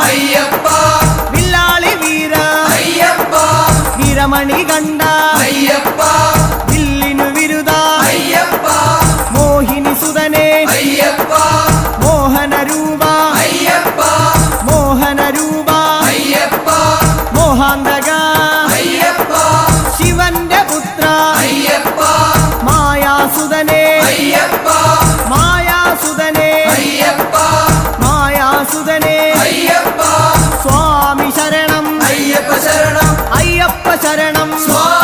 അയ്യപ്പ വില്ലാളി വീര അയ്യപ്പ വീരമണി കണ്ട അയ്യപ്പ വില്ലിനു വിരുദ അയ്യപ്പ മോഹിനി സുതനെ അയ്യപ്പ മോഹന രൂപ അയ്യപ്പ മോഹന രൂപ അയ്യപ്പ മോഹാന്തക അയ്യപ്പ ശിവന്റെ പുത്ര അയ്യപ്പ മായാസുതനെ അയ്യപ്പ മായാസുതനെ അയ്യപ്പ മായാസുതനെ അയ്യപ്പ സ്വാമി ശരണം അയ്യപ്പ ശരണം അയ്യപ്പ ശരണം സ്വാമി